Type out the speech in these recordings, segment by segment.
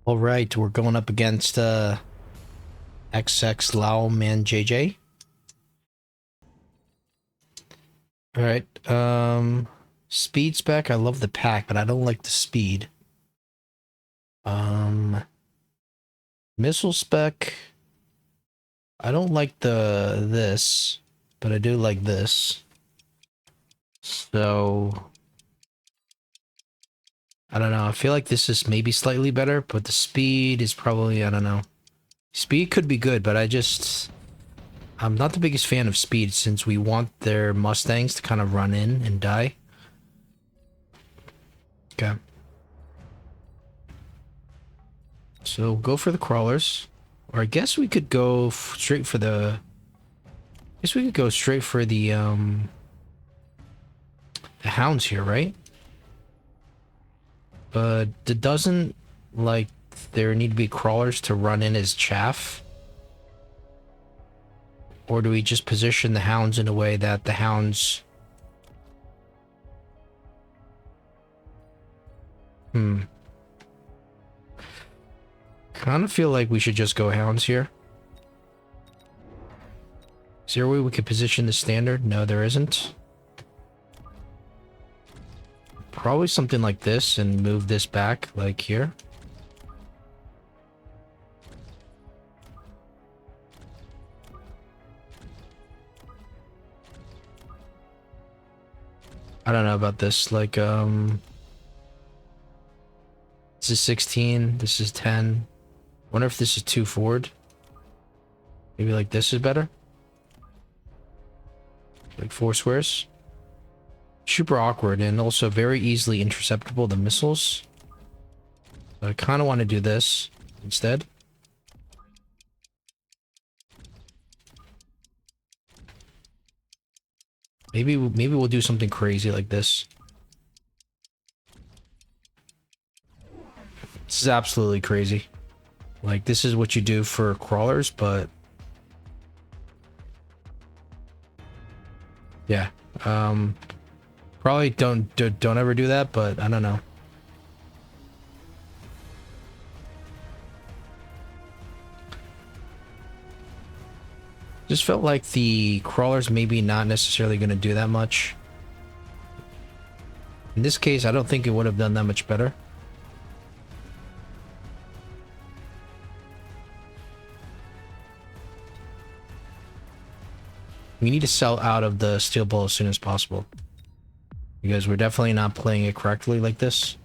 All right, we're going up against XX Lao Man JJ. All right, speed spec. I love the pack, but I don't like the speed. Um, Missile spec. I don't like this, but I do like this. So I don't know. I feel like this is maybe slightly better, but the speed is probably, I don't know. Speed could be good, but I'm not the biggest fan of speed since we want their Mustangs to kind of run in and die. Okay. So go for the crawlers. Or I guess we could go straight for the... I guess we could go straight for the hounds here, right? But it doesn't, like, there need to be crawlers to run in as chaff? Or do we just position the hounds in a way that the hounds... Kind of feel like we should just go hounds here. Is there a way we could position the standard? No, there isn't. Probably something like this and move this back, like here. I don't know about this, like, this is 16, this is 10. Wonder if this is too forward. Maybe like this is better? Like 4 squares? Super awkward and also very easily interceptable, the missiles. So I kind of want to do this instead. Maybe we'll do something crazy like this. This is absolutely crazy. Like, this is what you do for crawlers, but... Yeah. Probably don't ever do that, but I don't know. Just felt like the crawlers maybe not necessarily going to do that much. In this case, I don't think it would have done that much better. We need to sell out of the steel ball as soon as possible. Because we're definitely not playing it correctly like this.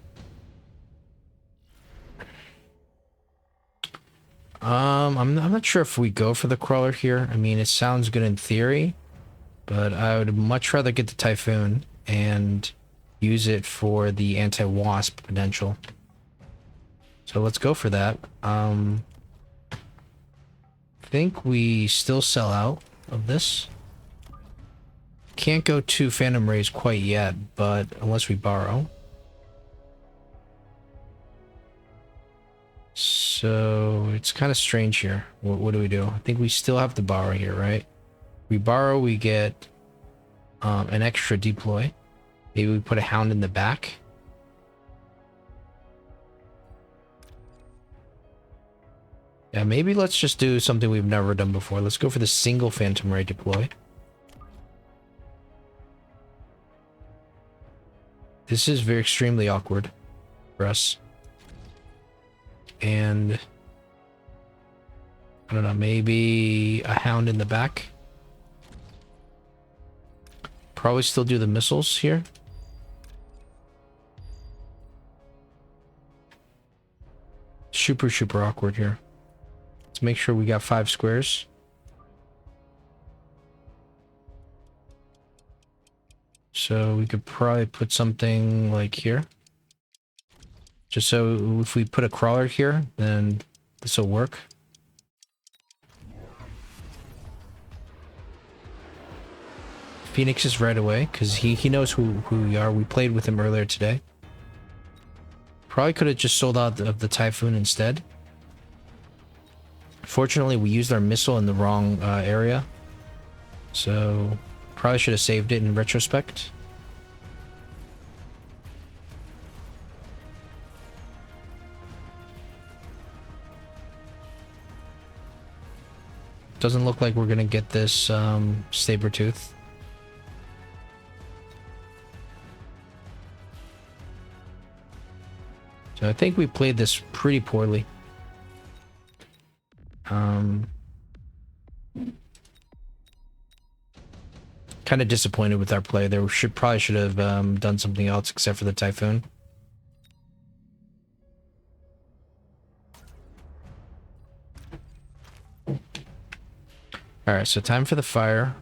I'm not sure if we go for the crawler here. I mean, it sounds good in theory, but I would much rather get the Typhoon and use it for the anti-wasp potential. So let's go for that. I think we still sell out of this. Can't go to Phantom Rays quite yet, but unless we borrow. So it's kind of strange here. What do we do? I think we still have to borrow here, right? We borrow, we get an extra deploy. Maybe we put a hound in the back. Yeah, maybe let's just do something we've never done before. Let's go for the single Phantom Ray deploy. This is very extremely awkward for us. And I don't know, maybe a hound in the back. Probably still do the missiles here. Super awkward here. Let's make sure we got 5 squares. So we could probably put something like here. Just so if we put a crawler here, then this will work. Phoenix is right away, because he knows who we are. We played with him earlier today. Probably could have just sold out of the Typhoon instead. Fortunately, we used our missile in the wrong area. So, probably should have saved it in retrospect. Doesn't look like we're gonna get this saber tooth. So I think we played this pretty poorly. Kind of disappointed with our play there. We probably should have done something else except for the Typhoon. Alright, so time for the fire.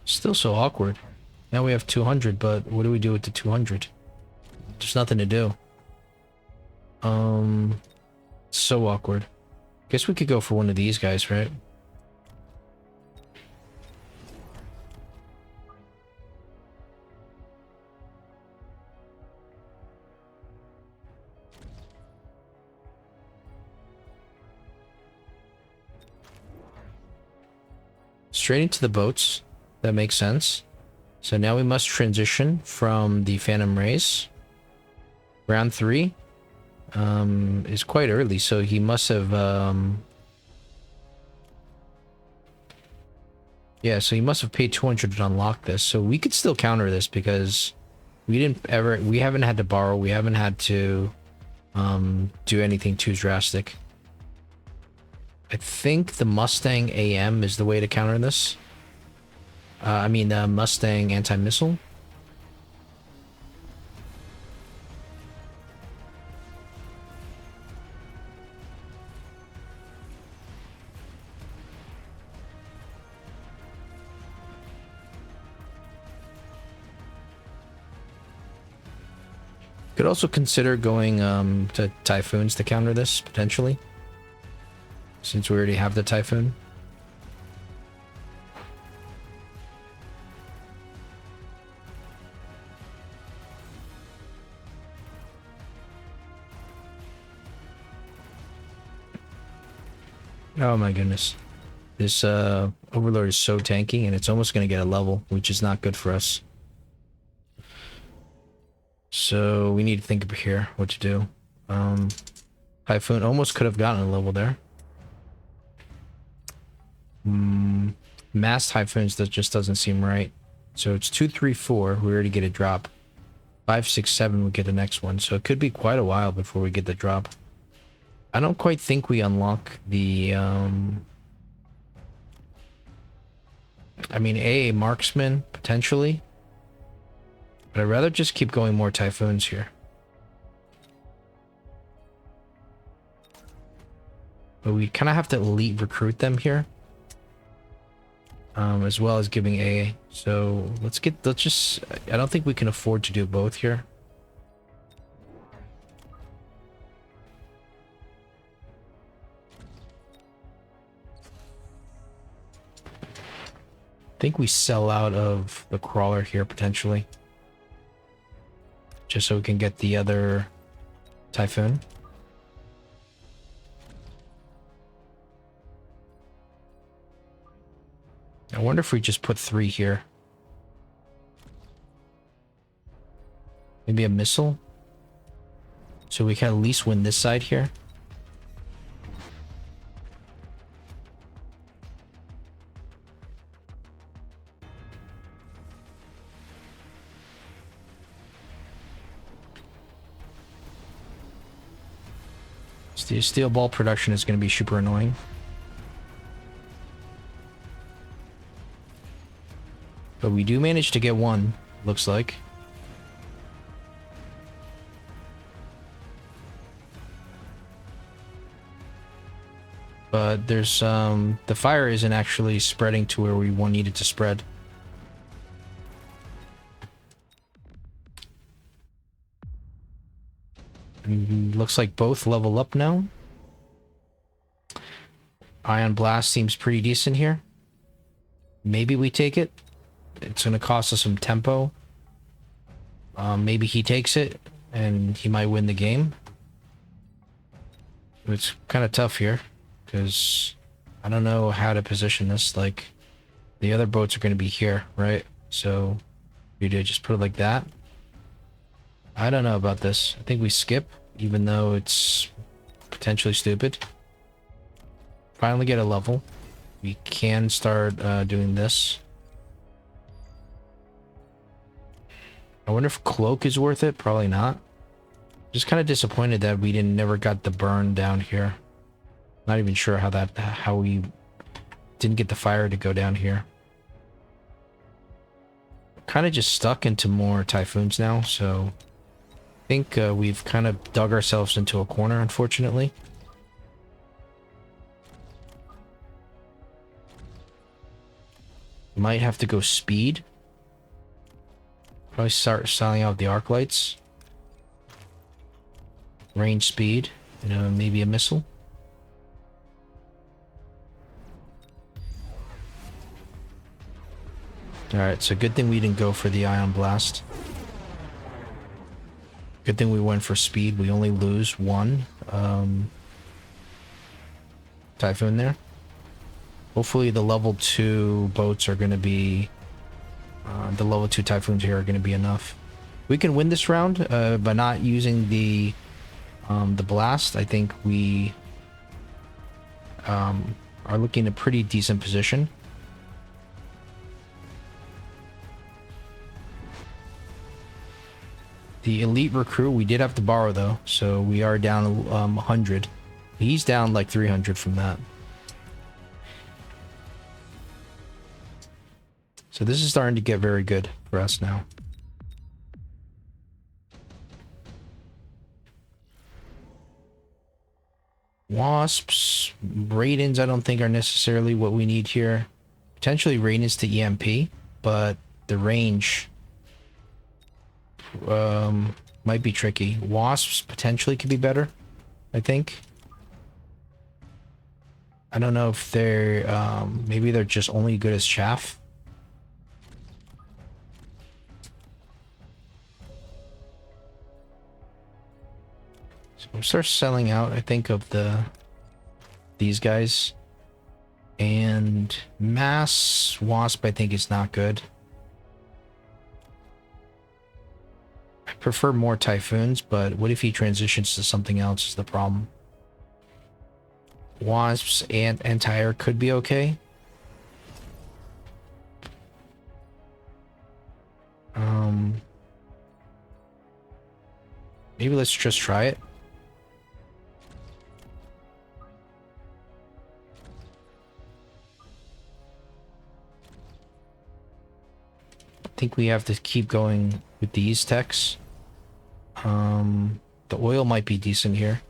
Still so awkward. Now we have 200, but what do we do with the 200? There's nothing to do. So awkward. Guess we could go for one of these guys, right? Straight into the boats. That makes sense. So now we must transition from the Phantom Rays. Round 3 is quite early, so he must have yeah, so he must have paid 200 to unlock this. So we could still counter this because we haven't had to borrow, we haven't had to do anything too drastic. I think the Mustang AM is the way to counter this. I mean, the Mustang anti-missile. Could also consider going to Typhoons to counter this, potentially. Since we already have the Typhoon. Oh my goodness. This Overlord is so tanky and it's almost going to get a level, which is not good for us. So we need to think up here what to do. Typhoon almost could have gotten a level there. Mass Typhoons, that just doesn't seem right. So it's 2, 3, 4. We already get a drop. 5, 6, 7, we get the next one. So it could be quite a while before we get the drop. I don't quite think we unlock the, I mean, AA Marksman, potentially. But I'd rather just keep going more Typhoons here. But we kind of have to elite recruit them here. As well as giving AA. So let's just, I don't think we can afford to do both here. I think we sell out of the crawler here potentially. Just so we can get the other Typhoon. I wonder if we just put 3 here. Maybe a missile? So we can at least win this side here. Steel ball production is going to be super annoying. But we do manage to get one, looks like. But there's, the fire isn't actually spreading to where we need it to spread. And looks like both level up now. Ion Blast seems pretty decent here. Maybe we take it. It's going to cost us some tempo. Maybe he takes it, and he might win the game. It's kind of tough here, because I don't know how to position this. Like, The other boats are going to be here, right? So you do just put it like that. I don't know about this. I think we skip, even though it's potentially stupid. Finally get a level. We can start doing this. I wonder if cloak is worth it. Probably not. Just kind of disappointed that we never got the burn down here. Not even sure how we didn't get the fire to go down here. Kind of just stuck into more typhoons now, so I think we've kind of dug ourselves into a corner, unfortunately. Might have to go speed. Probably start styling out the arc lights. Range speed, maybe a missile. Alright, so good thing we didn't go for the ion blast. Good thing we went for speed. We only lose one typhoon there. Hopefully the level 2 boats are going to be... the level 2 typhoons here are going to be enough. We can win this round by not using the blast. I think we are looking in a pretty decent position. The elite recruit we did have to borrow though, so we are down 100. He's down like 300 from that. So this is starting to get very good for us now. Wasps, Raidens I don't think are necessarily what we need here. Potentially Raidens to EMP, but the range might be tricky. Wasps potentially could be better, I think. I don't know if they're maybe they're just only good as chaff. So we'll start selling out, I think, of these guys. And mass wasp I think is not good. I prefer more typhoons, but what if he transitions to something else is the problem. Wasps and anti-air could be okay. Maybe let's just try it. I think we have to keep going with these techs. The oil might be decent here.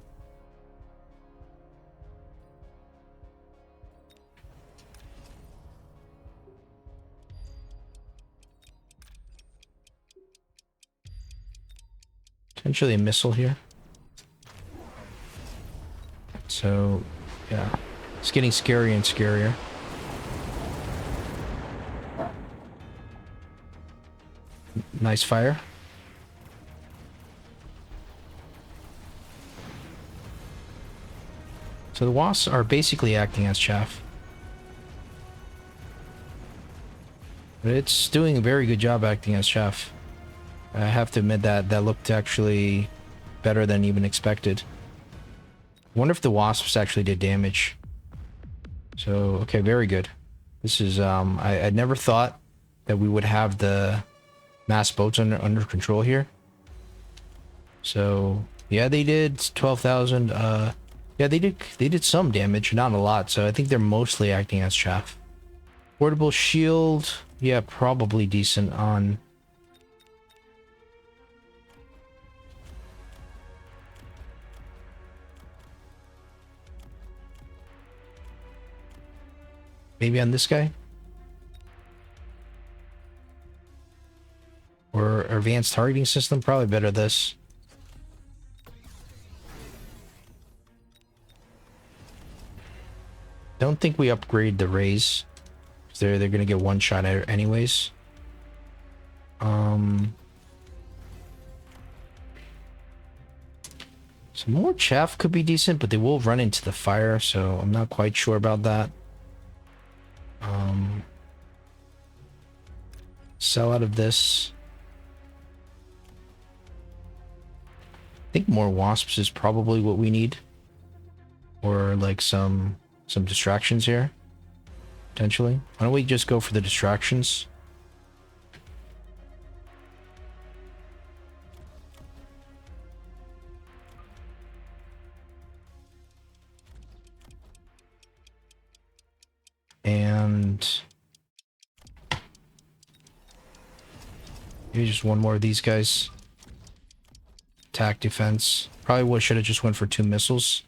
Potentially a missile here. So, yeah. It's getting scarier and scarier. Nice fire. So the wasps are basically acting as chaff. But it's doing a very good job acting as chaff. I have to admit that looked actually better than even expected. I wonder if the wasps actually did damage. So, okay, very good. This is, I never thought that we would have the mass boats under control here. So, yeah, they did 12,000. Yeah, they did some damage, not a lot. So I think they're mostly acting as chaff. Portable shield, yeah, probably decent on. Maybe on this guy? Or advanced targeting system, probably better this. Don't think we upgrade the rays. They're gonna get one shot at it anyways. Some more chaff could be decent, but they will run into the fire, so I'm not quite sure about that. Sell out of this. I think more wasps is probably what we need. Or like some distractions here. Potentially. Why don't we just go for the distractions? And maybe just one more of these guys. Attack, defense. Probably should have just went for 2 missiles.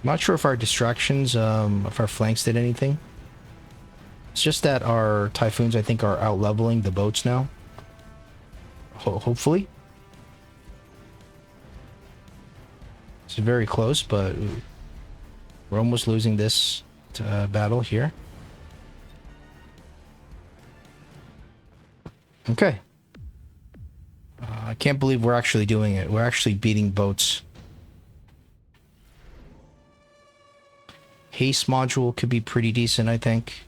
I'm not sure if our distractions, if our flanks did anything. It's just that our Typhoons, I think, are out-leveling the boats now. Hopefully. It's very close, but we're almost losing this battle here. Okay. I can't believe we're actually doing it. We're actually beating boats. Haste module could be pretty decent, I think.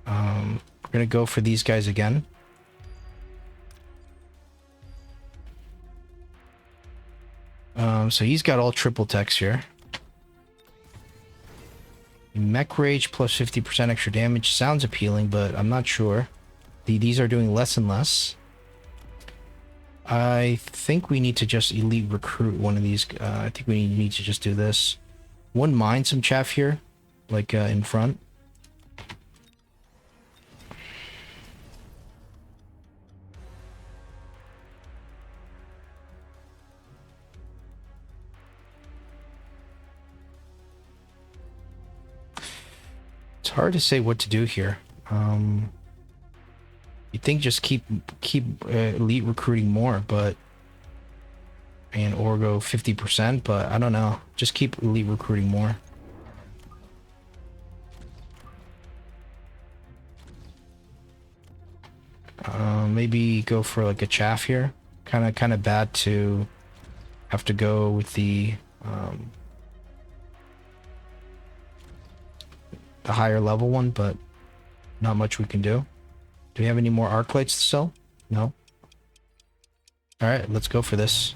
We're gonna go for these guys again. So he's got all triple techs here. Mech Rage plus 50% extra damage sounds appealing, but I'm not sure. These are doing less and less. I think we need to just elite recruit one of these. I think we need to just do this. Wouldn't mind some chaff here, like in front. It's hard to say what to do here. You think just keep elite recruiting more, but or go 50%, but I don't know. Just keep elite recruiting more. Maybe go for like a chaff here. Kind of bad to have to go with the higher level one, but not much we can do. Do we have any more arc lights to sell? No. All right, let's go for this.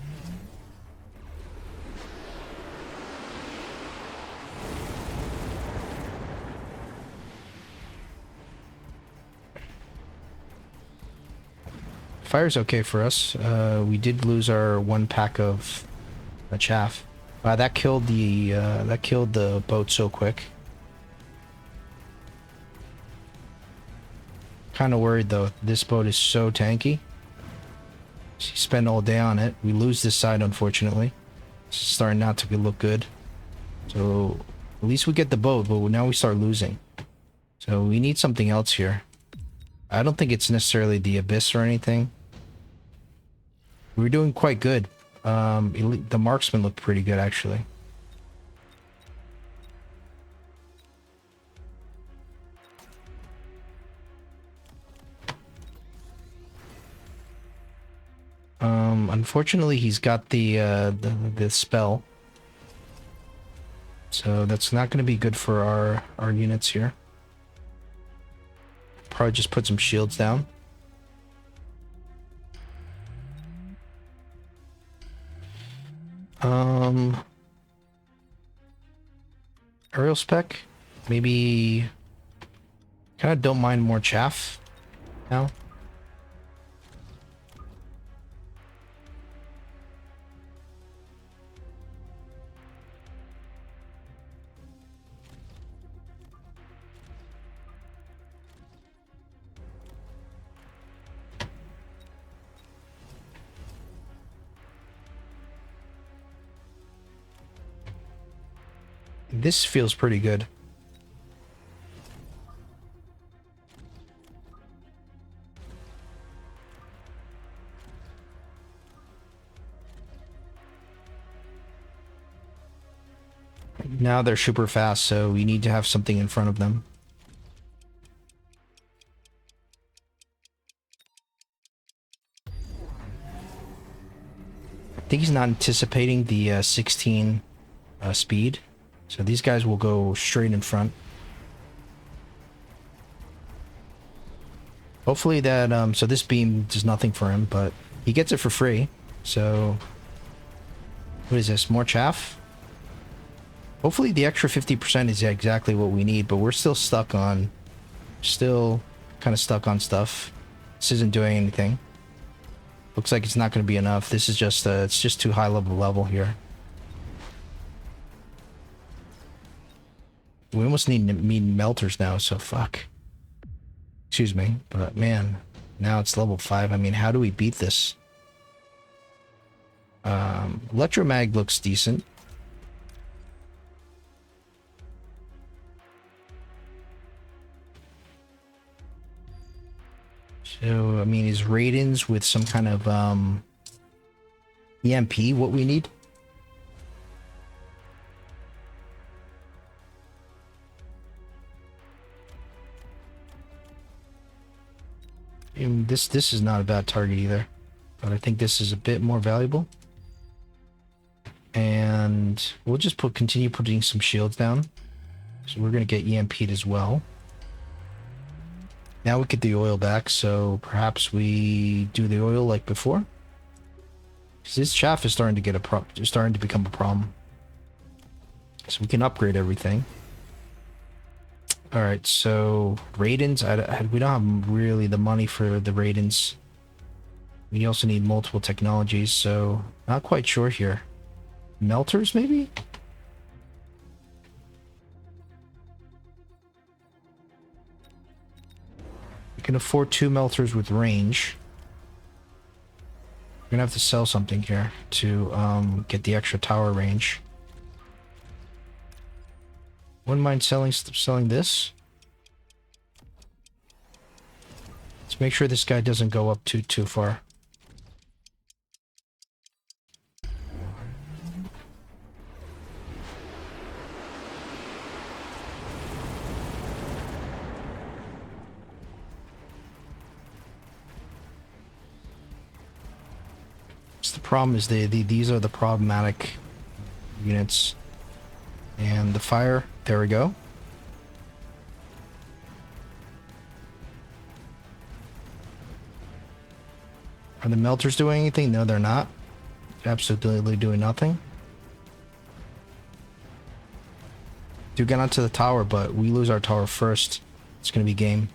Fire's okay for us. We did lose our 1 pack of chaff. That killed the boat so quick. Kind of worried though. This boat is so tanky. So you spend all day on it. We lose this side, unfortunately. It's starting not to look good. So at least we get the boat, but now we start losing. So we need something else here. I don't think it's necessarily the Abyss or anything. We're doing quite good. The marksman looked pretty good, actually. Unfortunately, he's got the spell. So that's not going to be good for our units here. Probably just put some shields down. Aerial spec? Maybe... Kind of don't mind more chaff now. This feels pretty good. Now they're super fast, so we need to have something in front of them. I think he's not anticipating the 16 speed, so these guys will go straight in front. Hopefully that, so this beam does nothing for him, but he gets it for free. So, what is this, more chaff? Hopefully the extra 50% is exactly what we need, but we're still kind of stuck on stuff. This isn't doing anything. Looks like it's not going to be enough. This is just, it's just too high level here. We almost need melters now, so fuck. Excuse me, but man, now it's level 5. I mean, how do we beat this? Electromag looks decent. So, I mean, is Raidens with some kind of EMP what we need? And this is not a bad target either, but I think this is a bit more valuable. And we'll just continue putting some shields down. So we're going to get EMP'd as well. Now we get the oil back, so perhaps we do the oil like before. Because this chaff is starting to get starting to become a problem. So we can upgrade everything. All right, so Raidens, we don't have really the money for the Raidens. We also need multiple technologies, so not quite sure here. Melters, maybe? We can afford 2 melters with range. We're gonna have to sell something here to get the extra tower range. Wouldn't mind selling this. Let's make sure this guy doesn't go up too far. The problem is these are the problematic units. And the fire, there we go. Are the melters doing anything? No, they're not. Absolutely doing nothing. Do get onto the tower, but we lose our tower first. It's gonna be game.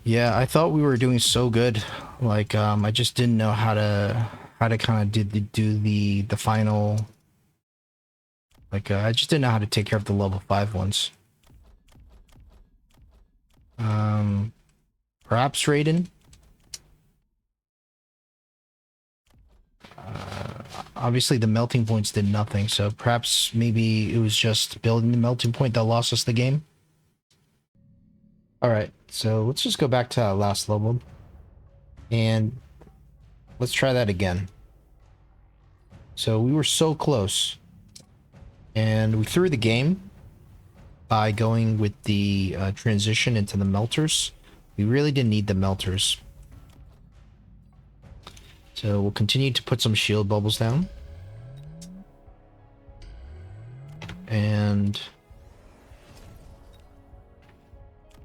Yeah, I thought we were doing so good. Like, I just didn't know how to kind of do the final. Like, I just didn't know how to take care of the level 5 ones. Perhaps Raiden. Obviously the melting points did nothing, so perhaps maybe it was just building the melting point that lost us the game. Alright, so let's just go back to our last level. And let's try that again. So we were so close. And we threw the game by going with the transition into the melters. We really didn't need the melters. So we'll continue to put some shield bubbles down. And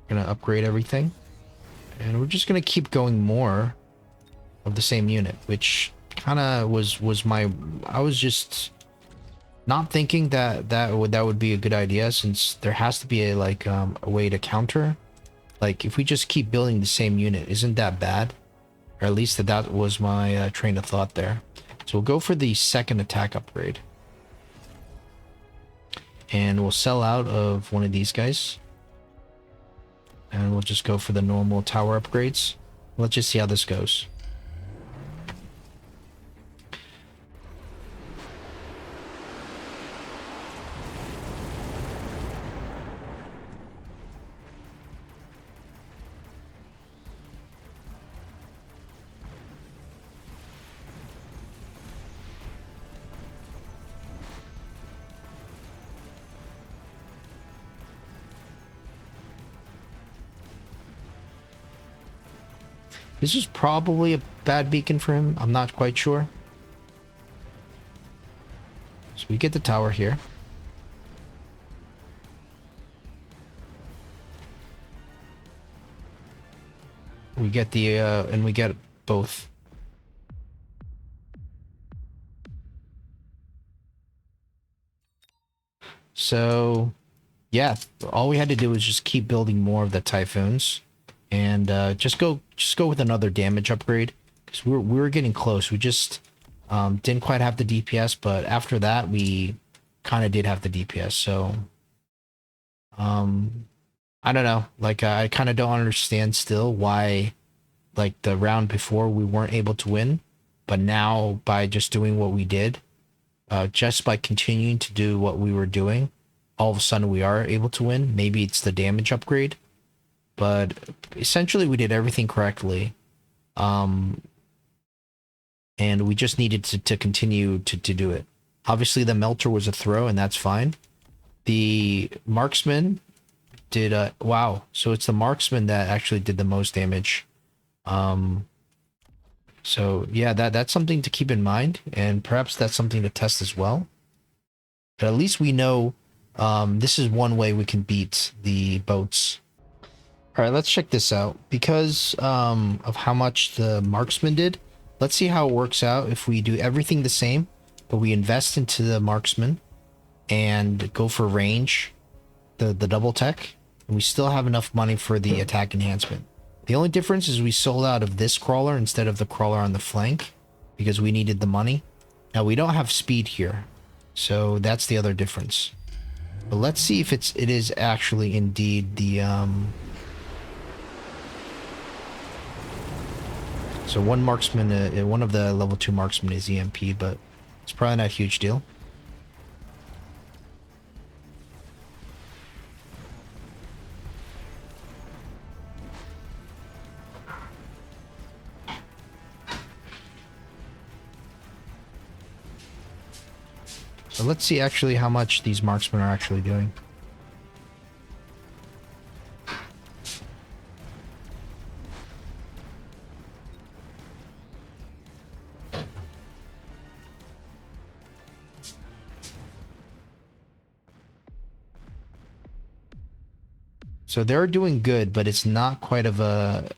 we're gonna upgrade everything. And we're just gonna keep going more of the same unit, which kind of was my... I was just not thinking that would be a good idea, since there has to be a way to counter. Like, if we just keep building the same unit, isn't that bad? Or at least that was my train of thought there. So we'll go for the second attack upgrade. And we'll sell out of one of these guys. And we'll just go for the normal tower upgrades. Let's just see how this goes. This is probably a bad beacon for him. I'm not quite sure. So we get the tower here. We get the, and we get both. So, yeah, all we had to do was just keep building more of the Typhoons. And, just go with another damage upgrade. Because we were getting close. We just, didn't quite have the DPS, but after that, we kind of did have the DPS, so... I don't know. Like, I kind of don't understand still why, like, the round before we weren't able to win. But now, by just doing what we did, just by continuing to do what we were doing, all of a sudden we are able to win. Maybe it's the damage upgrade. But essentially, we did everything correctly. And we just needed to continue to do it. Obviously, the Melter was a throw, and that's fine. The Marksman did wow, so it's the Marksman that actually did the most damage. So yeah, that's something to keep in mind, and perhaps that's something to test as well. But at least we know this is one way we can beat the boats. All right, let's check this out. Because of how much the Marksman did, let's see how it works out if we do everything the same, but we invest into the Marksman and go for range, the double tech, and we still have enough money for the attack enhancement. The only difference is we sold out of this crawler instead of the crawler on the flank because we needed the money. Now we don't have speed here, so that's the other difference. But let's see if it is actually indeed the so one marksman, one of the level 2 marksmen is EMP, but it's probably not a huge deal. So let's see actually how much these marksmen are actually doing. So they're doing good, but it's not quite of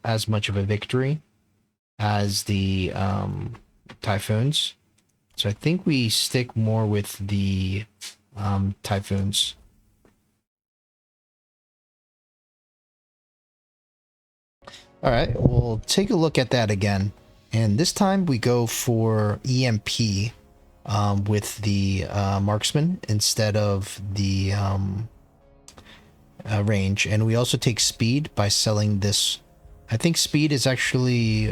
as much of a victory as the Typhoons. So I think we stick more with the Typhoons. All right, we'll take a look at that again. And this time we go for EMP with the Marksman instead of the range. And we also take speed by selling this. I think speed is actually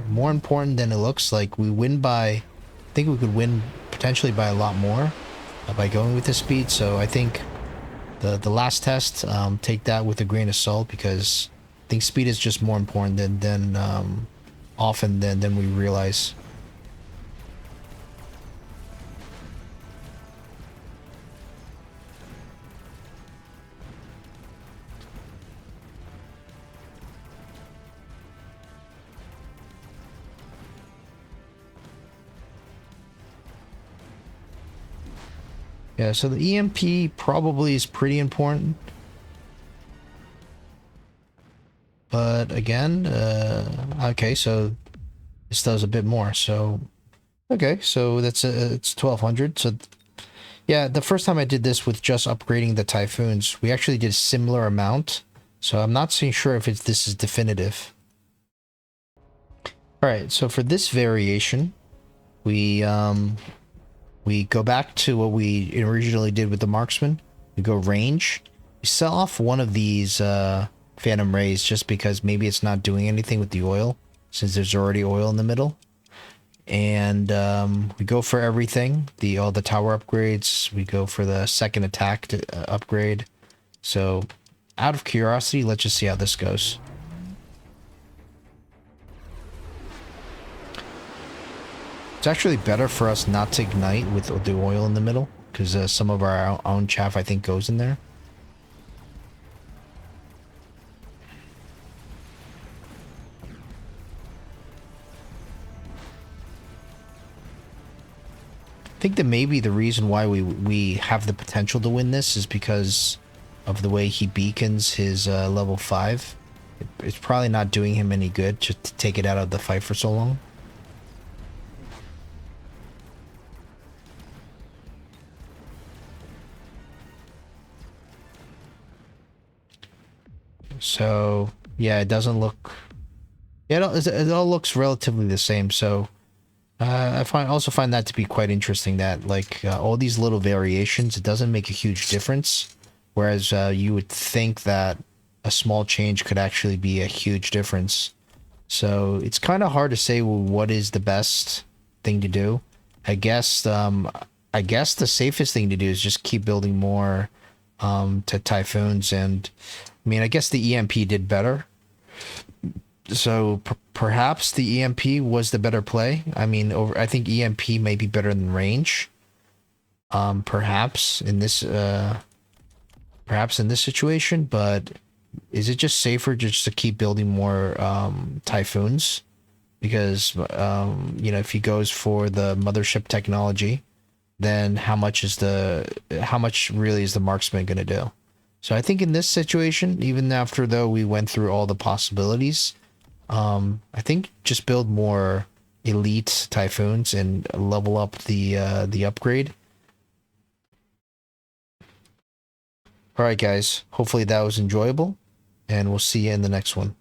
more important than it looks like. We win by... I think we could win potentially by a lot more by going with the speed. So I think the last test, take that with a grain of salt, because I think speed is just more important than often than we realize. Yeah, so the EMP probably is pretty important. But again, okay, so this does a bit more. So, okay, so it's 1200. So, yeah, the first time I did this with just upgrading the Typhoons, we actually did a similar amount. So I'm not so sure if this is definitive. All right, so for this variation, we go back to what we originally did with the Marksman. We go range. We sell off one of these Phantom Rays just because maybe it's not doing anything with the oil, since there's already oil in the middle. And we go for everything. All the tower upgrades. We go for the second attack to upgrade. So, out of curiosity, let's just see how this goes. It's actually better for us not to ignite with the oil in the middle, because some of our own chaff, I think, goes in there. think that maybe the reason why we have the potential to win this is because of the way he beacons his level 5. It's probably not doing him any good just to take it out of the fight for so long. So yeah, it doesn't look. Yeah, it all looks relatively the same. So I also find that to be quite interesting. That like all these little variations, it doesn't make a huge difference. Whereas you would think that a small change could actually be a huge difference. So it's kind of hard to say what is the best thing to do. I guess I guess the safest thing to do is just keep building more to typhoons, and I mean I guess the EMP did better. So perhaps the EMP was the better play. I mean, I think EMP may be better than range. Perhaps in this situation, but is it just safer just to keep building more typhoons? Because you know, if he goes for the mothership technology, then how much really is the marksman going to do? So I think in this situation, even after though we went through all the possibilities, I think just build more elite typhoons and level up the upgrade. All right, guys. Hopefully that was enjoyable, and we'll see you in the next one.